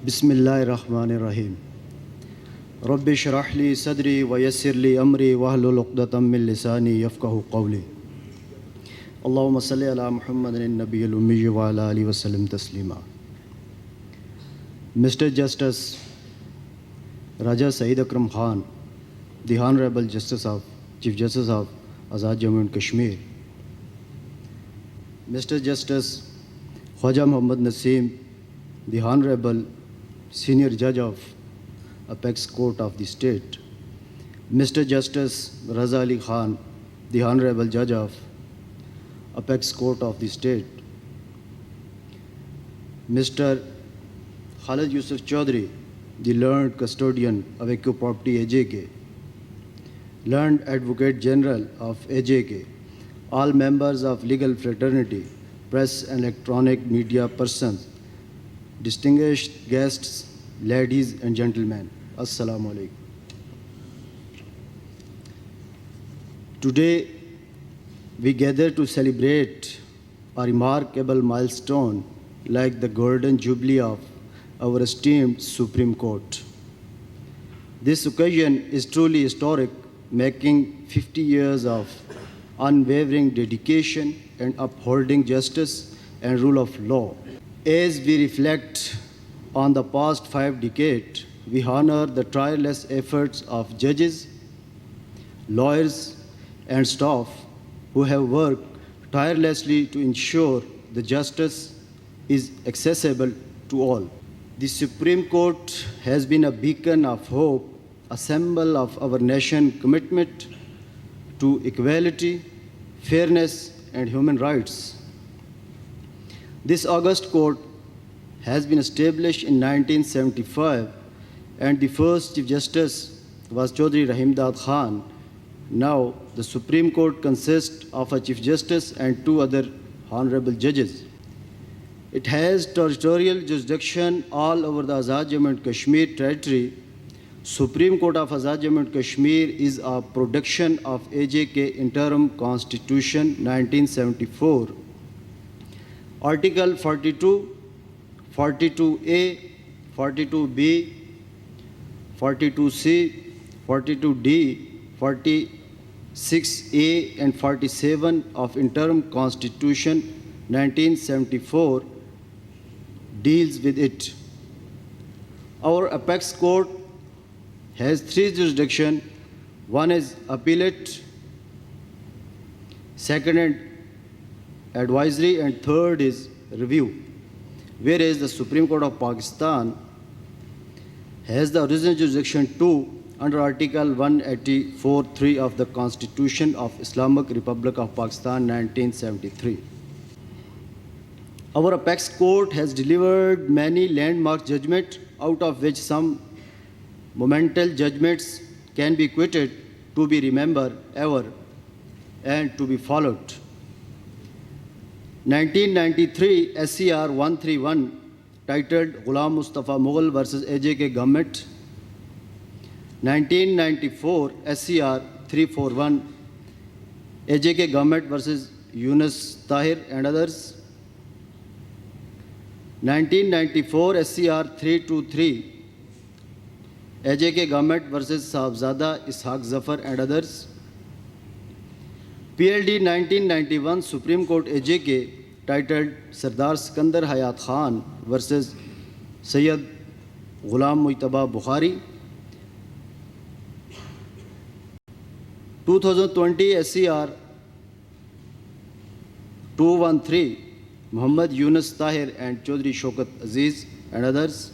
बिस्मिल्लाहिर्रहमानिर्रहीम। रब्बि शरह ली सदरी व यस्सिर ली अमरी वहलुल उक़दतम मिन लिसानी यफ़क़हू क़ौली। अल्लाहुम्मा सल्लि अला मुहम्मदिन नबिय्यिल उम्मी व अला आलिहि वसल्लम Taslima. Mr. Justice Raja Saeed Akram Khan, the Honorable Chief Justice of Azad Jammu and Kashmir, Mr. Justice Khwaja Muhammad Naseem, the Honorable Senior Judge of Apex Court of the State, Mr. Justice Raza Ali Khan, the Honorable Judge of Apex Court of the State, Mr. Khalid Yusuf Chaudhary, the learned custodian of Eco Property AJK, learned Advocate General of AJK, all members of legal fraternity, press and electronic media persons, distinguished guests, ladies and gentlemen, Assalamu alaikum. Today, we gather to celebrate a remarkable milestone like the Golden Jubilee of our esteemed Supreme Court. This occasion is truly historic, making 50 years of unwavering dedication and upholding justice and rule of law. As we reflect on the past 5 decades, we honor the tireless efforts of judges, lawyers, and staff who have worked tirelessly to ensure the justice is accessible to all. The Supreme Court has been a beacon of hope, a symbol of our nation's commitment to equality, fairness, and human rights. This august court has been established in 1975, and the first Chief Justice was Chaudhry Rahimdad Khan. Now, the Supreme Court consists of a Chief Justice and 2 other honorable judges. It has territorial jurisdiction all over the Azad Jammu and Kashmir territory. Supreme Court of Azad Jammu and Kashmir is a production of AJK Interim Constitution 1974. Article 42, 42A, 42B, 42C, 42D, 46A and 47 of Interim Constitution 1974 deals with it. Our Apex Court has 3 jurisdictions. One is appellate, second is advisory, and third is review. Whereas the Supreme Court of Pakistan has the original jurisdiction too under Article 184(3) of the Constitution of Islamic Republic of Pakistan 1973. Our Apex Court has delivered many landmark judgments, out of which some monumental judgments can be quoted to be remembered ever and to be followed. 1993 SCR 131 titled Ghulam Mustafa Mughal versus AJK government. 1994 SCR 341 AJK government versus Yunus Tahir and others. 1994 SCR 323 AJK government versus Sahibzada Ishaq Zafar and others. PLD 1991 Supreme Court AJK titled Sardar Sikandar Hayat Khan versus Sayyid Ghulam Mujtaba Bukhari. 2020 SCR 213 Muhammad Yunus Tahir and Chaudhry Shaukat Aziz and others.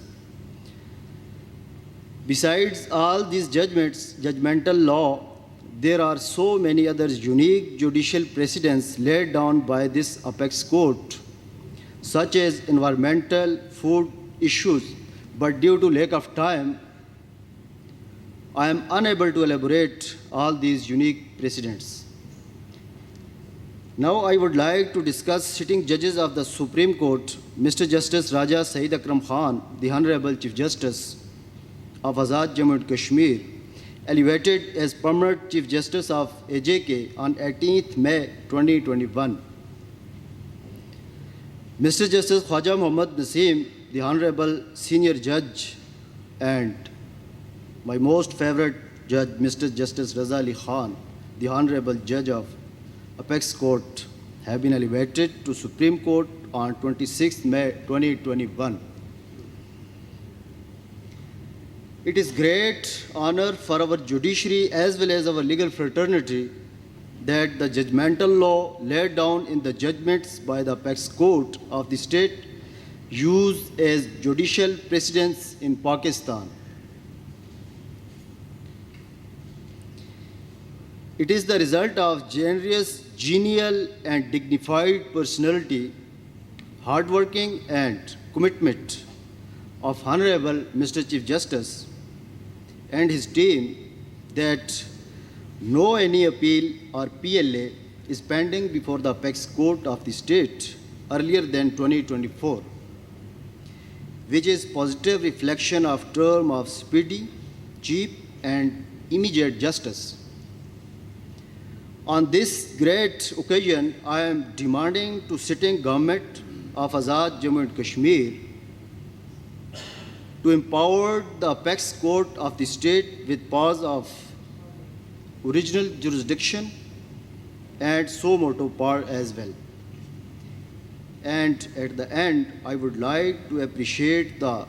Besides all these judgments, judgmental law, there are so many other unique judicial precedents laid down by this Apex Court, such as environmental, food issues, but due to lack of time, I am unable to elaborate all these unique precedents. Now I would like to discuss sitting judges of the Supreme Court, Mr. Justice Raja Saeed Akram Khan, the Honorable Chief Justice of Azad Jammu and Kashmir, elevated as permanent Chief Justice of AJK on 18th May 2021. Mr. Justice Khwaja Muhammad Naseem, the Honorable Senior Judge and my most favorite judge, Mr. Justice Raza Ali Khan, the Honorable Judge of Apex Court, have been elevated to Supreme Court on 26 May 2021. It is great honor for our judiciary as well as our legal fraternity that the judgmental law laid down in the judgments by the Apex Court of the state used as judicial precedents in Pakistan. It is the result of generous, genial, and dignified personality, hardworking, and commitment of Honorable Mr. Chief Justice and his team that no any appeal or PLA is pending before the Apex Court of the state earlier than 2024, which is positive reflection of term of speedy, cheap, and immediate justice. On this great occasion, I am demanding to sitting government of Azad Jammu and Kashmir to empower the Apex Court of the state with powers of original jurisdiction and suo motu power as well. And at the end, I would like to appreciate the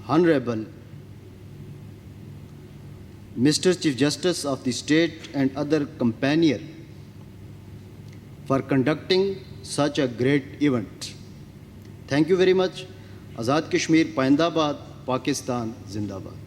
Honorable Mr. Chief Justice of the state and other companion for conducting such a great event. Thank you very much. Azad Kashmir, Paindabad, Pakistan, Zindabad.